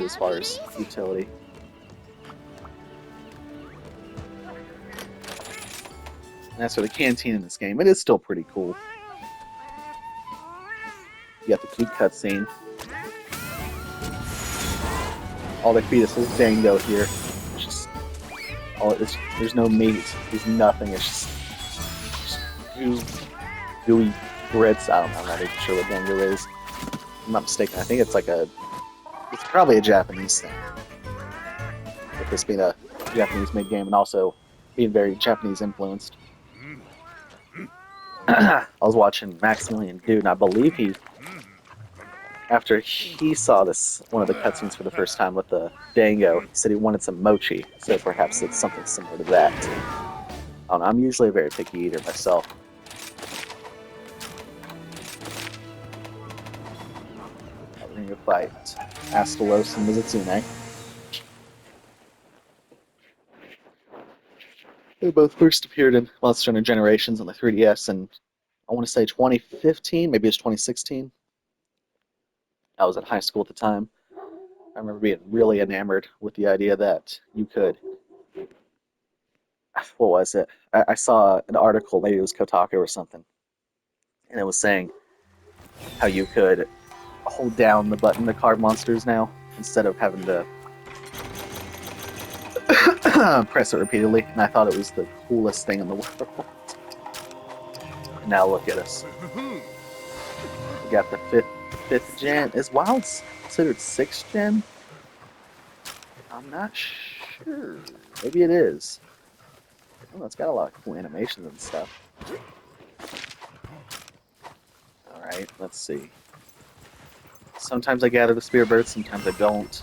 as far as utility. And as for the canteen in this game, it is still pretty cool. You got the cute cutscene. All they feed us is dango here. It's just, there's no meat. There's nothing. It's just gooey grits. I don't know. I'm not even sure what dango is. If I'm not mistaken. I think it's it's probably a Japanese thing. With this being a Japanese-made game and also being very Japanese influenced. I was watching Maximilian Dude, and I believe after he saw one of the cutscenes for the first time with the dango, he said he wanted some mochi, so perhaps it's something similar to that. I don't know, I'm usually a very picky eater myself. We're going to fight Astalos and Mizutsune. They both first appeared in Monster Hunter Generations on the 3DS, and I want to say 2015, maybe it's 2016. I was in high school at the time. I remember being really enamored with the idea that you could... What was it? I saw an article, maybe it was Kotaku or something, and it was saying how you could hold down the button to carve monsters now, instead of having to press it repeatedly, and I thought it was the coolest thing in the world. And now look at us. We got the fifth gen. Is Wilds considered 6th gen? I'm not sure. Maybe it is. Oh, it's got a lot of cool animations and stuff. Alright, let's see. Sometimes I gather the spear birds, sometimes I don't.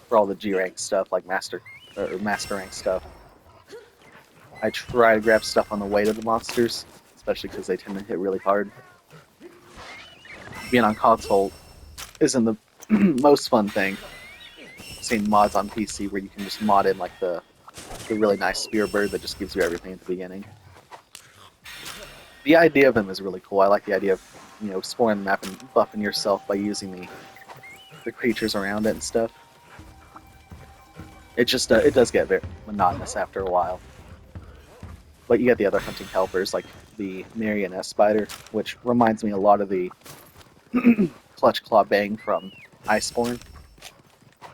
For all the G rank stuff, like master rank stuff. I try to grab stuff on the way to the monsters, especially because they tend to hit really hard. Being on console isn't the most fun thing. I've seen mods on PC where you can just mod in like the really nice spear bird that just gives you everything at the beginning. The idea of them is really cool. I like the idea of, exploring the map and buffing yourself by using the creatures around it and stuff. It just it does get very monotonous after a while. But you get the other hunting helpers, like the Marionette spider, which reminds me a lot of the Clutch Claw Bang from Iceborne.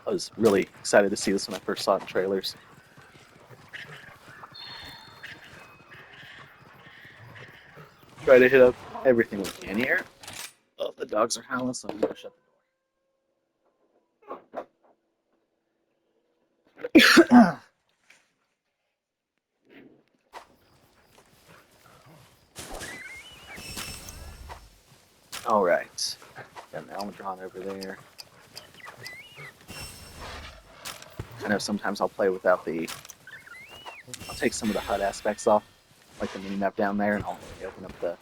I was really excited to see this when I first saw it in trailers. Try to hit up everything we can here. Oh, the dogs are howling, so I'm going to shut the door. Alright. Got an Almadron over there. I know sometimes I'll play without I'll take some of the HUD aspects off, like the mini-map down there, and I'll open up the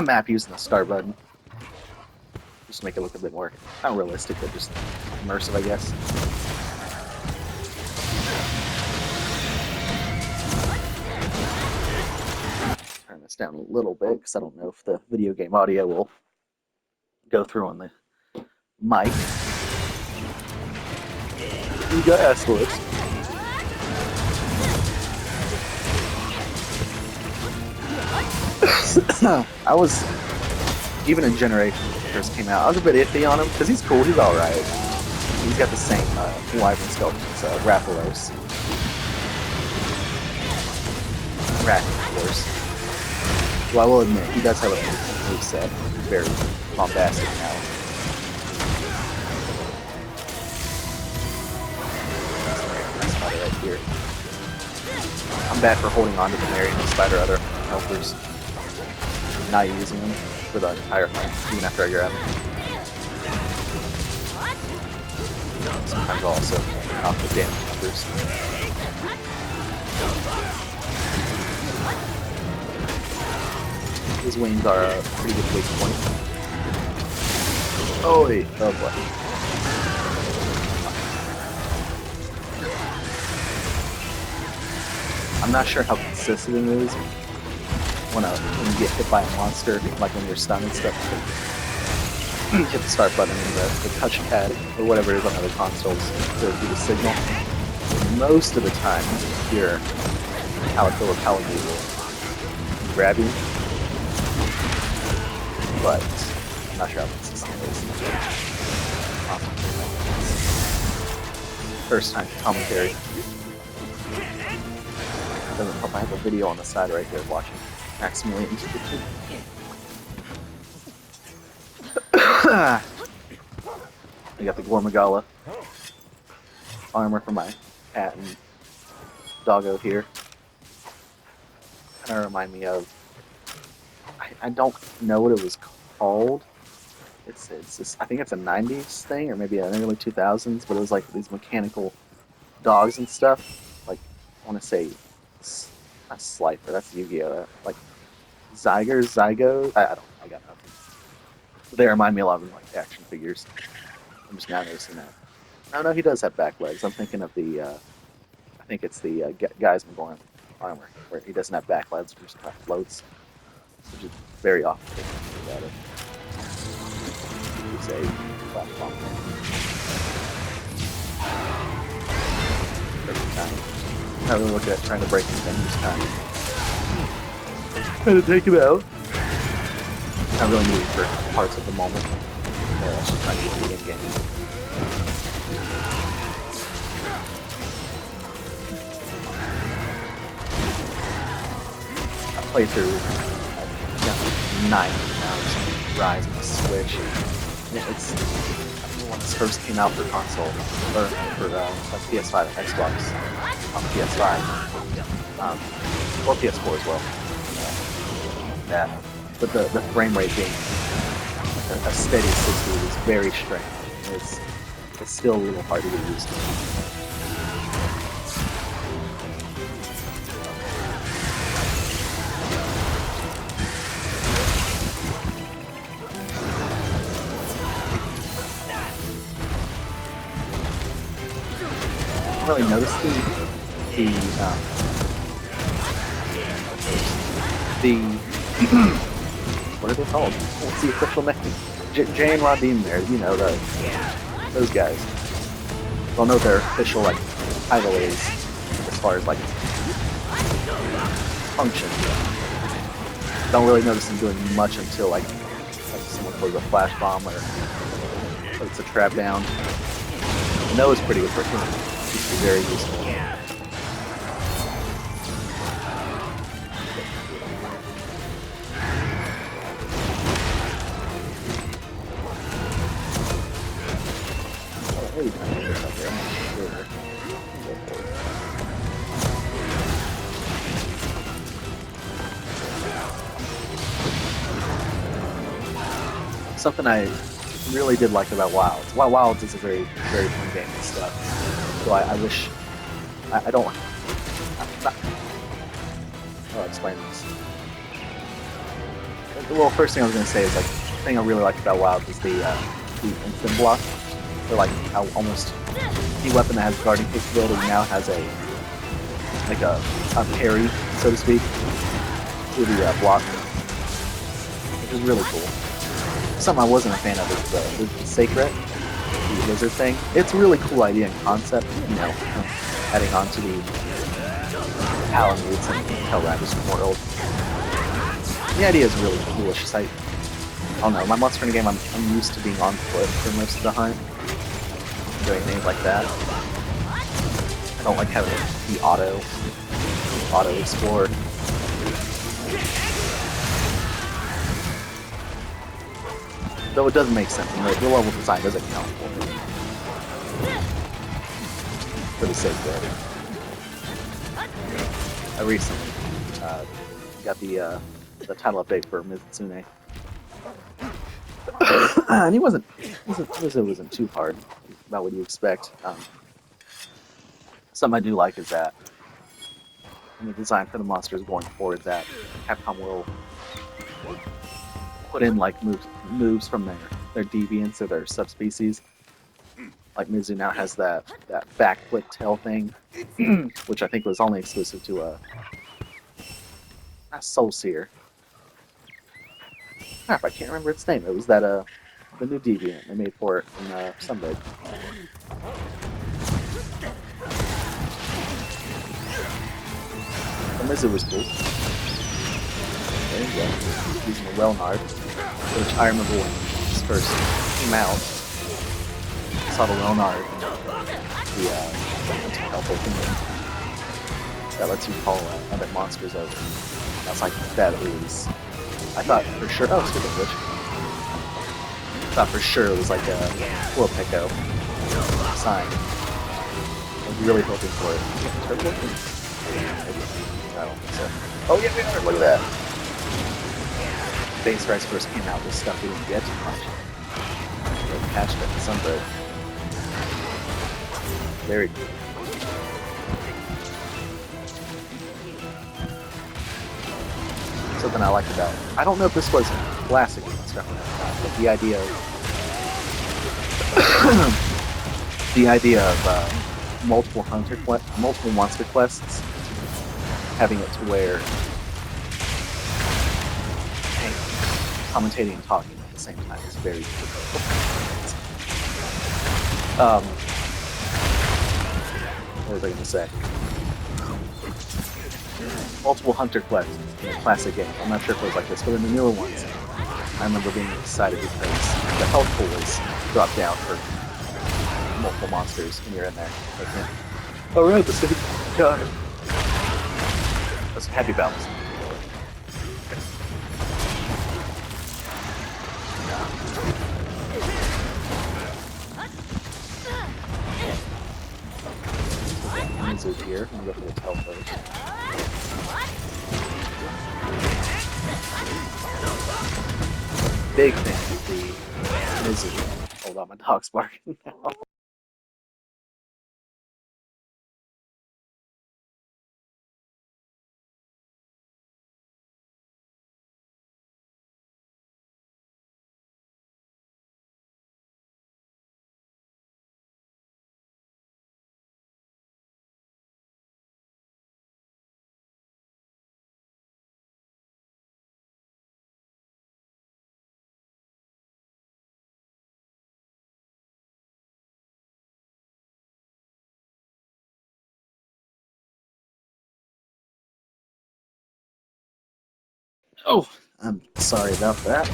map using the start button. Just to make it look a bit more, not realistic, but just immersive, I guess. Turn this down a little bit, because I don't know if the video game audio will go through on the mic. You got Astalos. I was, even in Generations when it first came out, I was a bit iffy on him, because he's cool, he's alright. He's got the same wyvern skeleton as Rathalos. Rat, of course. Well, I will admit, he does have a moveset. He's very bombastic now. Right here. I'm bad for holding on to the Marionette spider, other helpers. Not using them for the entire fight, even after I grab them. Sometimes I'll also knock the damage numbers. His wings are a pretty good weak point. Oh boy. I'm not sure how consistent it is when you get hit by a monster, like when you're stunned and stuff. hit the start button and the touchpad or whatever it is on other consoles to do the signal. Most of the time, your Calico or Paladin will grab you, but I'm not sure how consistent it is. First time commentary. Doesn't help I have a video on the side right there watching Maximilian's YouTube. I got the Gormagala armor for my cat and doggo here. Kind of remind me of, I don't know what it was called. It's just, I think it's a 90s thing or maybe an early 2000s, but it was like these mechanical dogs and stuff. Like, I want to say, not Slifer, that's Yu-Gi-Oh! Like Zygo. I got nothing. But they remind me a lot of like action figures. I'm just now noticing that. Oh no, he does have back legs. I'm thinking of the, I think it's the Guy's McGorn armor, where he doesn't have back legs, he just kind of floats, which is very often about it. It's a platform. Every time. Not really looking at trying to break his thing this time. Trying to take him out. Not really needed for parts at the moment. Yeah, that's just trying to get the in-game. I played through 9 now, Rise on the Switch. It's when this first came out for console, or for like PS5 and Xbox on PS5, or PS4 as well. That, but the frame rate being a steady 60 is very strange. It's still a little hard to get used to. Really noticed what are they called? What's the official name? Jay and Radim there, you know, those guys. Don't know what their official like title is as far as like function. Don't really notice them doing much until like someone throws a flash bomb or puts a trap down. And that was pretty good for him. Used to be very useful. Something I really did like about Wilds. Wilds is a very, very fun game and stuff. So I wish I don't. I'll explain this. Well, first thing I was going to say is like the thing I really liked about Wilds is the instant block. So like how almost any weapon that has guarding capability now has a parry, so to speak, to the block, which is really cool. Something I wasn't a fan of is the Sacred, the lizard thing. It's a really cool idea and concept, you know, adding on to the Paladins and Hellriders world. The idea is really cool. It's just I don't know, my Monster Hunter game, I'm used to being on foot for most of the time, doing things like that. I don't like having it be auto explore. Though it doesn't make sense, and the level design doesn't count for the sake of it. I recently got the title update for Mizune. And it wasn't too hard, about what you expect. Something I do like is that in the design for the monsters going forward, that Capcom will put in like moves from their deviants or their subspecies. Like Mizu now has that backflip tail thing, which I think was only exclusive to not Soul Seer. Crap, I can't remember its name. It was that the new deviant they made for it in Sunbreak. The Mizu was cool. There you go. Using the Welnard, which I remember when this first came out. I saw the Welnard and the helpful thing that lets you call other monsters over. I was like, that is. I thought for sure. Oh, stupid glitch. I thought for sure it was like a little Pico sign. I was really hoping for it. Turbo? I don't think so. Oh yeah, we are. Look at that. Base Rice first came out with stuff we didn't get too much. They patched it in Sunbreak. Very good. Something I liked about it. I don't know if this was classic stuff, but the idea of multiple monster quests, having it to where commentating and talking at the same time is very difficult. What was I going to say? Multiple hunter quests in a classic game. I'm not sure if it was like this, but in the newer ones, I remember being excited because the health pool is dropped down for multiple monsters when you're in there. Alright, the same time. That's happy balance. Mizu here. I'm going to go for the tail first. Big fan of the Mizu. Hold on, my dog's barking now. Oh, I'm sorry about that.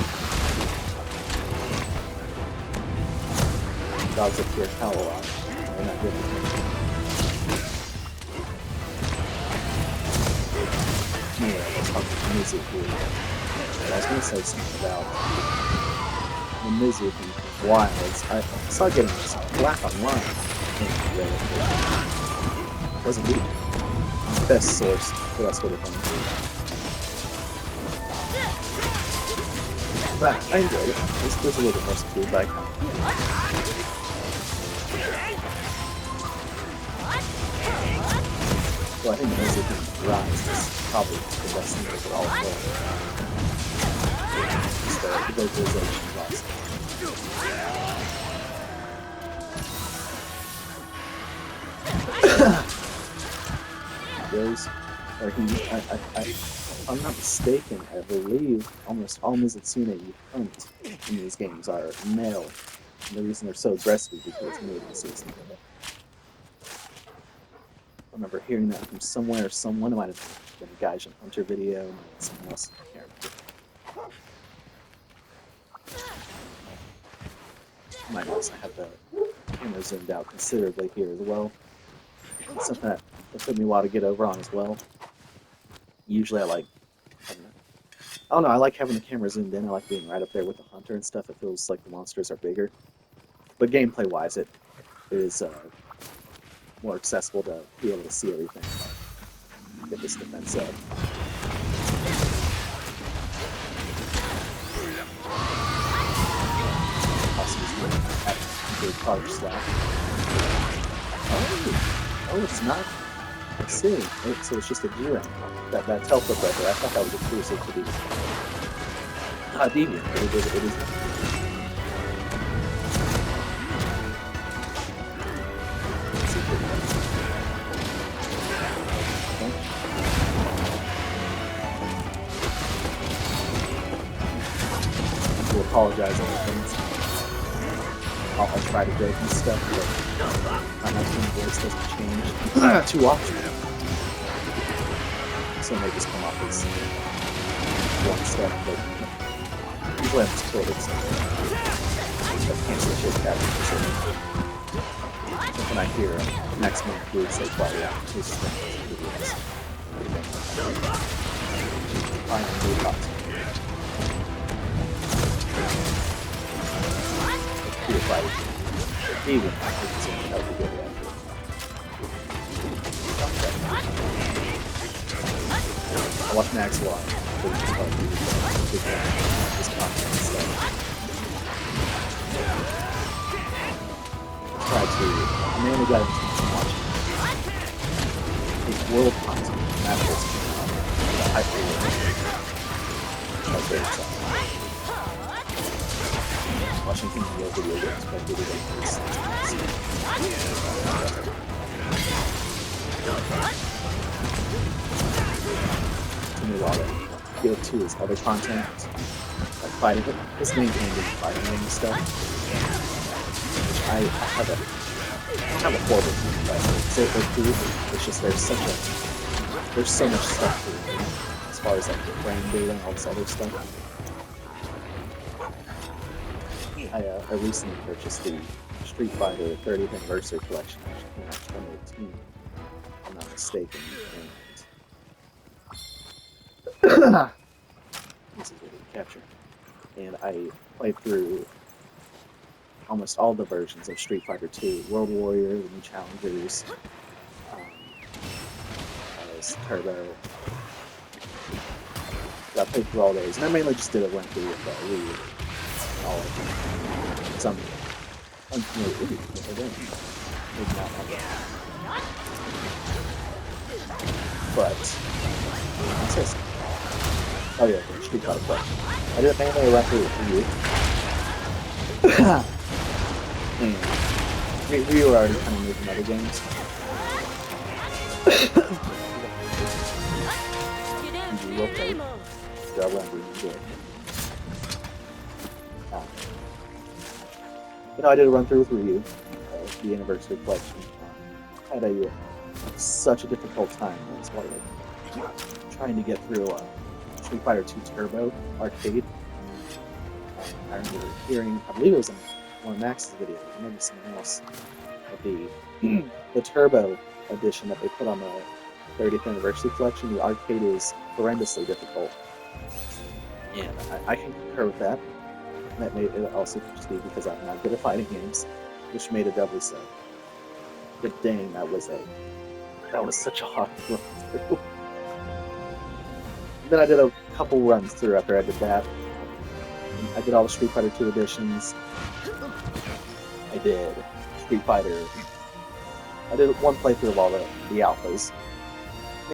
Dogs up here howl a lot. They're not good with me. Yeah, let's talk about Mizu here. I was going to say something about the Mizu being wild. I saw getting some black online. It wasn't the best source for that sort of thing. But I enjoyed it. This was a little bit more secure, but well, I think the music in Rise is probably the best thing of it all. Just the vocalization is awesome. Those, or if I'm not mistaken, I believe almost all Mizutsune you hunt in these games are male. And the reason they're so aggressive is because mating season. I remember hearing that from somewhere or someone. It might have been a Gaijin Hunter video, and someone else. I can't remember. Might also have the camera zoomed out considerably here as well. It's something that took me a while to get over on as well. Usually I like, I don't know, I like having the camera zoomed in. I like being right up there with the hunter and stuff. It feels like the monsters are bigger. But gameplay-wise, it is more accessible to be able to see everything. Get this defense up. Awesome. Charge slap. Oh, it's not. I see. So it's just a G-rank. That telpo right there. I thought that was exclusive to the Deviant. It is. I have to apologize on the things. I'll try to break and stuff, but my team voice doesn't change too often. So they just come off as one step, but usually I'm just killed it. I can't switch it back to when I hear next minute do say quite out his videos. Fine, do hot. Be a fight. Even I think it's going to help you get it after. I watch Max a lot. So it's just hard to do this content and stuff. I mainly got into watching world content, not just high school. That's very exciting. Watching him real video games, but video games. To me, a lot of Field 2 is other content, like fighting, his main game is fighting and stuff. I have a horrible feeling about it. It's just there's so much stuff to it, as far as like the frame data and all this other stuff. I recently purchased the Street Fighter 30th Anniversary Collection, which came out in 2018, if I'm not mistaken. And this is really captured. And I played through almost all the versions of Street Fighter 2, World Warrior, the new Challengers, Turbo. I played through all those, and I mainly just did a run through with Wii, all of them. Some unfamiliar with them. Maybe not like that. But, what's this? Oh yeah, the Street Fighter Collection. I did mainly a run through with Wii. We were already kind of moving other games. You will play. But I did a run through with Ryu, the Anniversary Collection. I had such a difficult time. That's why trying to get through Street Fighter 2 Turbo arcade. I remember hearing, I believe it was in one of Max's videos, maybe someone else, but the Turbo edition that they put on the 30th Anniversary Collection, the arcade is horrendously difficult. And I can concur with that. And that made it also just be because I'm not good at fighting games, which made it doubly so. But dang, that was such a hard run through. Then I did a couple runs through after I did that. I did all the Street Fighter 2 editions. I did Street Fighter. I did one playthrough of all the alphas.